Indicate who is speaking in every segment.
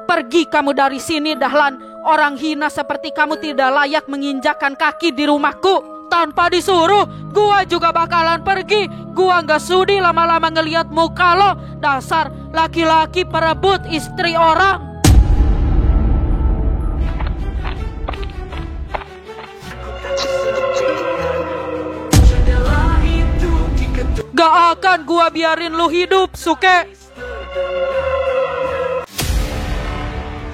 Speaker 1: Pergi kamu dari sini, Dahlan. Orang hina seperti kamu tidak layak menginjakkan kaki di rumahku. Tanpa disuruh, gua juga bakalan pergi. Gua gak sudi lama-lama ngeliat muka lo. Dasar laki-laki perebut istri orang. Gak akan gua biarin lu hidup, Suke.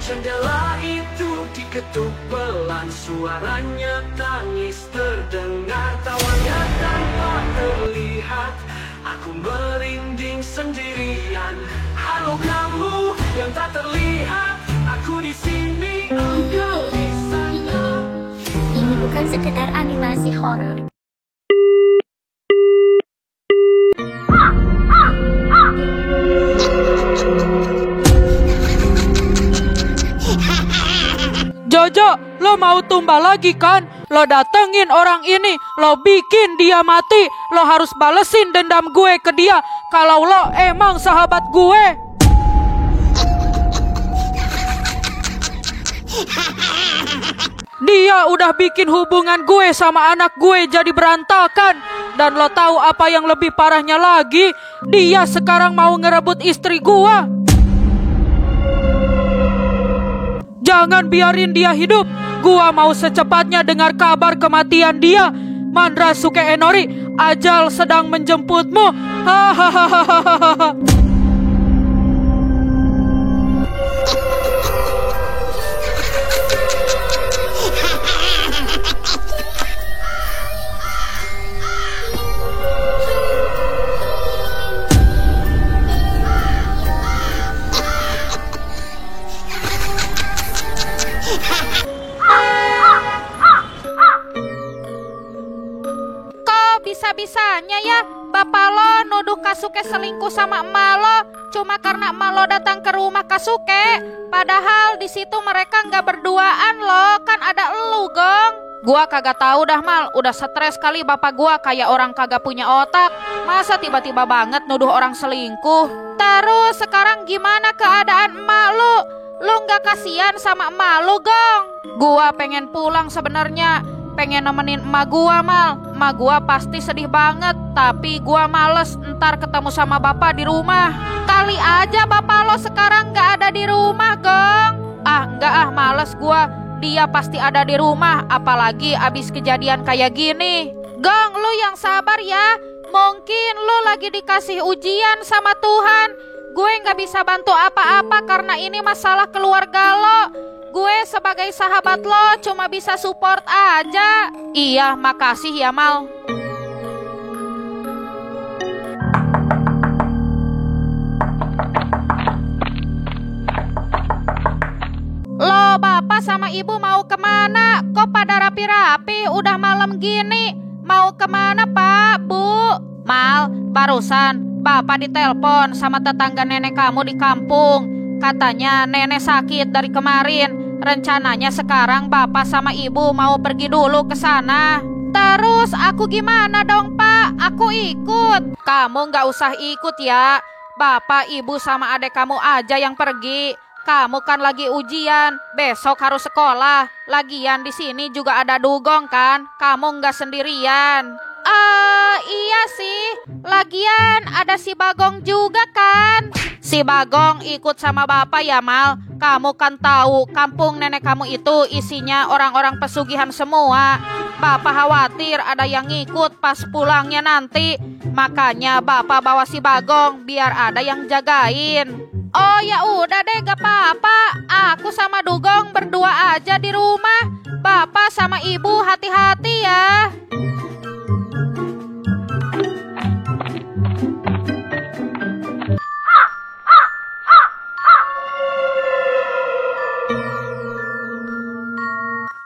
Speaker 2: Jendela itu diketuk pelan, suaranya tangis terdengar, tawanya tanpa terlihat. Aku merinding sendirian. Halo kamu yang tak terlihat, aku di sini, engkau di sana.
Speaker 3: Ini bukan sekedar animasi horor.
Speaker 1: Jojo, lo mau tumbal lagi kan? Lo datengin orang ini, lo bikin dia mati. Lo harus balesin dendam gue ke dia. Kalau lo emang sahabat gue. Dia udah bikin hubungan gue sama anak gue jadi berantakan. Dan lo tahu apa yang lebih parahnya lagi? Dia sekarang mau ngerebut istri gue. Jangan biarin dia hidup. Gua mau secepatnya dengar kabar kematian dia. Mandra Suke Enori, ajal sedang menjemputmu. Hahaha.
Speaker 4: Bisa-bisanya ya bapak lo nuduh Kasuke selingkuh sama emak lo cuma karena emak lo datang ke rumah Kasuke. Padahal di situ mereka nggak berduaan lo, kan ada elu, Gong. Gua kagak tahu dah, Mal. Udah stres kali bapak gua, kayak orang kagak punya otak. Masa tiba-tiba banget nuduh orang selingkuh. Terus sekarang gimana keadaan emak lo? Lo nggak kasihan sama emak lo, Gong? Gua pengen pulang sebenarnya. Pengen nemenin emak gua, Mal. Emak gua pasti sedih banget. Tapi gua males ntar ketemu sama bapak di rumah. Kali aja bapak lo sekarang gak ada di rumah, Gong. Enggak males gua. Dia pasti ada di rumah. Apalagi abis kejadian kayak gini. Gong, lu yang sabar ya. Mungkin lu lagi dikasih ujian sama Tuhan. Gue gak bisa bantu apa-apa karena ini masalah keluarga lo. Gue sebagai sahabat lo cuma bisa support aja. Iya, makasih ya, Mal. Lo bapak sama ibu mau kemana? Kok pada rapi-rapi? Udah malam gini. Mau kemana, Pak, Bu? Mal, barusan bapak ditelepon sama tetangga nenek kamu di kampung. Katanya nenek sakit dari kemarin. Rencananya sekarang bapak sama ibu mau pergi dulu ke sana. Terus aku gimana dong, Pak? Aku ikut. Kamu gak usah ikut ya. Bapak, ibu sama adek kamu aja yang pergi. Kamu kan lagi ujian. Besok harus sekolah. Lagian di sini juga ada Dugong kan? Kamu gak sendirian. Iya sih. Lagian ada si Bagong juga kan? Si Bagong ikut sama bapak ya, Mal. Kamu kan tahu kampung nenek kamu itu isinya orang-orang pesugihan semua. Bapak khawatir ada yang ngikut pas pulangnya nanti. Makanya bapak bawa si Bagong biar ada yang jagain. Oh ya udah deh, gak apa-apa. Aku sama Dugong berdua aja di rumah. Bapak sama ibu hati-hati ya.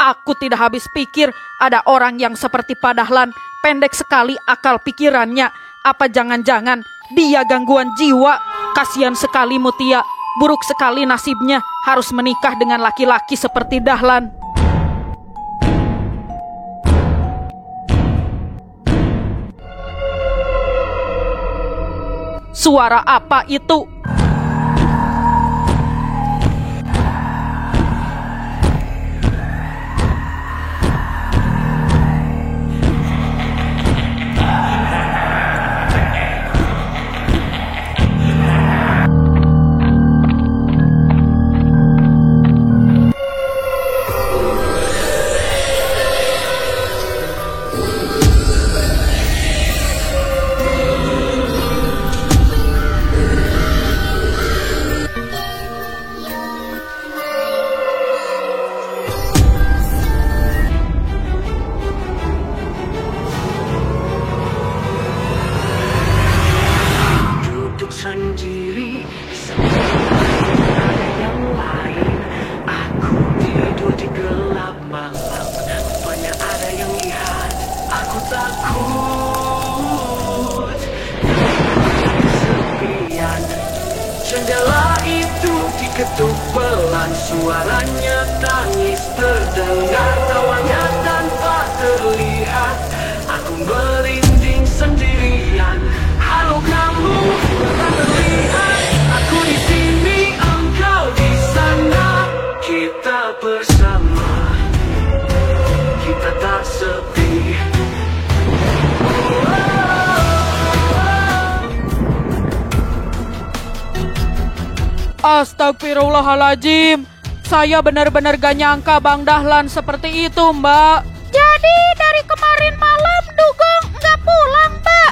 Speaker 1: Aku tidak habis pikir ada orang yang seperti Pak Dahlan. Pendek sekali akal pikirannya. Apa jangan-jangan dia gangguan jiwa? Kasihan sekali Mutia. Buruk sekali nasibnya harus menikah dengan laki-laki seperti Dahlan. Suara apa itu?
Speaker 2: pelan suaranya tangis terdengar, tawanya tanpa terlihat. Aku merinding sendirian. Halo kamu, tak terlihat. Aku di sini, engkau di sana. Kita bersama, kita tak sepi.
Speaker 1: Astagfirullahaladzim. Saya benar-benar gak nyangka Bang Dahlan seperti itu, Mbak.
Speaker 4: Jadi dari kemarin malam Dugong nggak pulang, Mbak.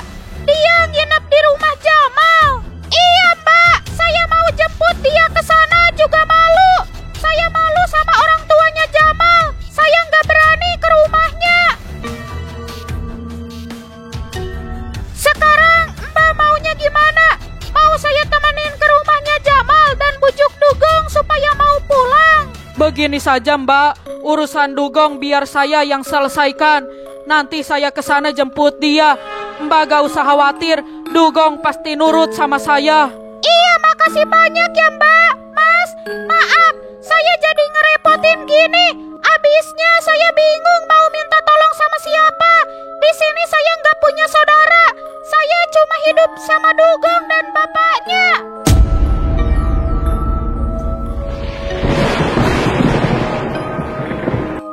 Speaker 4: Dia nginep di rumah Jamal. Iya, Mbak. Saya mau jemput dia ke sana juga malu. Saya malu sama orang tuanya Jamal. Saya nggak berani ke rumahnya. Sekarang Mbak maunya gimana? Mau saya temenin ke rumahnya Jamal dan bujuk Dugong supaya mau pulang?
Speaker 1: Begini saja, Mbak. Urusan Dugong biar saya yang selesaikan. Nanti saya ke sana jemput dia. Mbak gak usah khawatir, Dugong pasti nurut sama saya.
Speaker 4: Iya, makasih banyak ya, Mbak. Mas, maaf, saya jadi ngerepotin gini. Abisnya saya bingung mau minta tolong sama siapa. Di sini saya nggak punya saudara. Saya cuma hidup sama Dugong dan bapaknya.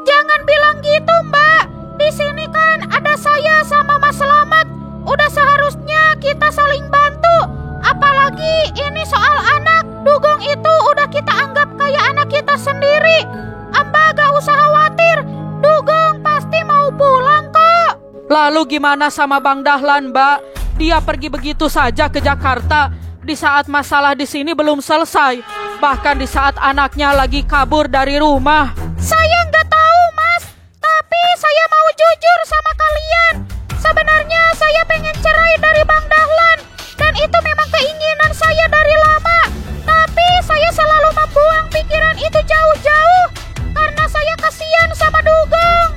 Speaker 4: Jangan bilang gitu, Mbak. Di sini kan ada saya sama Mas Slamet. Udah seharusnya kita saling bantu. Apalagi ini soal anak. Dugong itu udah kita anggap kayak anak kita sendiri. Mbak gak usah khawatir. Dugong pasti mau pulang kok.
Speaker 1: Lalu gimana sama Bang Dahlan, Mbak? Dia pergi begitu saja ke Jakarta di saat masalah di sini belum selesai. Bahkan di saat anaknya lagi kabur dari rumah.
Speaker 4: Saya nggak tahu, Mas. Tapi saya mau jujur sama kalian. Sebenarnya saya pengen cerai dari Bang Dahlan. Dan itu memang keinginan saya dari lama. Tapi saya selalu membuang pikiran itu jauh-jauh. Karena saya kasihan sama Dugong.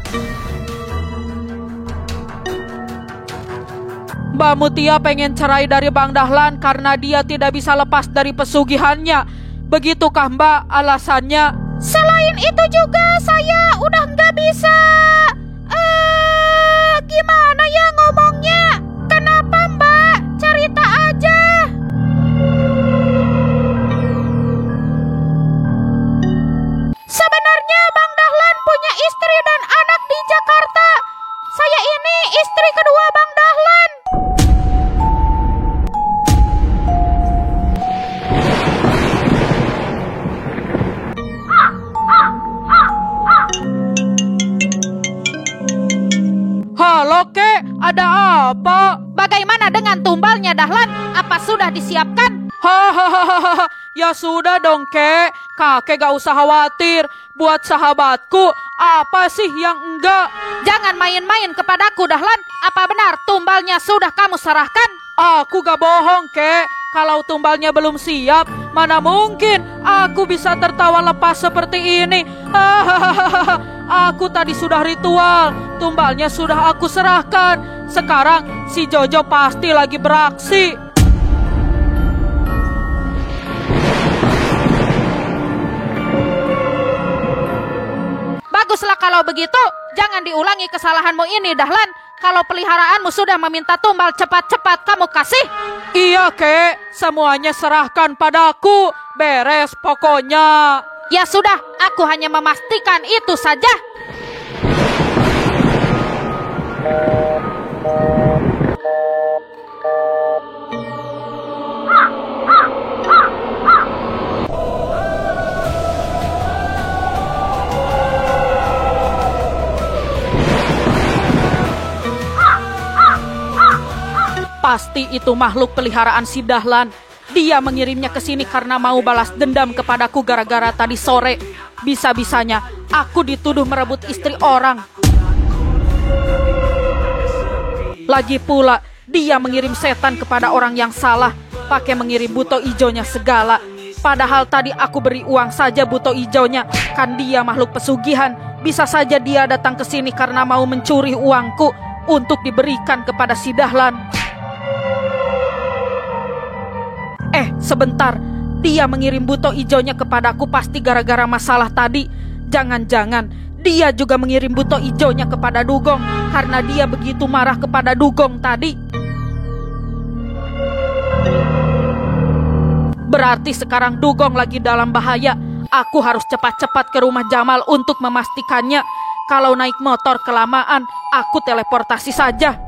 Speaker 1: Mbak Mutia pengen cerai dari Bang Dahlan karena dia tidak bisa lepas dari pesugihannya. Begitukah, Mbak, alasannya?
Speaker 4: Selain itu juga saya udah nggak bisa. Gimana ya ngomongnya? Kenapa, Mbak? Cerita aja. Sebenarnya Bang Dahlan punya istri dan anak di Jakarta. Saya ini istri kedua Bang Dahlan.
Speaker 1: Halo, Kek, ada apa?
Speaker 4: Bagaimana dengan tumbalnya Dahlan? Apa sudah disiapkan?
Speaker 1: Hahaha, ya sudah dong, Kek. Kakek gak usah khawatir. Buat sahabatku, apa sih yang enggak?
Speaker 4: Jangan main-main kepadaku, Dahlan. Apa benar tumbalnya sudah kamu serahkan?
Speaker 1: Aku gak bohong, Kek. Kalau tumbalnya belum siap, mana mungkin aku bisa tertawa lepas seperti ini. Hahaha. Aku tadi sudah ritual, tumbalnya sudah aku serahkan. Sekarang si Jojo pasti lagi beraksi.
Speaker 4: Baguslah kalau begitu. Jangan diulangi kesalahanmu ini, Dahlan. Kalau peliharaanmu sudah meminta tumbal, cepat-cepat kamu kasih.
Speaker 1: Iya, Kek, semuanya serahkan padaku. Beres pokoknya.
Speaker 4: Ya sudah, aku hanya memastikan itu saja.
Speaker 1: Pasti itu makhluk peliharaan si Dahlan. Dia mengirimnya ke sini karena mau balas dendam kepadaku gara-gara tadi sore. Bisa-bisanya aku dituduh merebut istri orang. Lagi pula dia mengirim setan kepada orang yang salah, pakai mengirim buto ijonya segala. Padahal tadi aku beri uang saja buto ijonya. Kan dia makhluk pesugihan. Bisa saja dia datang ke sini karena mau mencuri uangku untuk diberikan kepada si Dahlan. Sebentar, Dia mengirim buto ijonya kepadaku pasti gara-gara masalah tadi. Jangan-jangan dia juga mengirim buto ijonya kepada Dugong karena dia begitu marah kepada Dugong tadi. Berarti sekarang Dugong lagi dalam bahaya. Aku harus cepat-cepat ke rumah Jamal untuk memastikannya. Kalau naik motor kelamaan, aku teleportasi saja.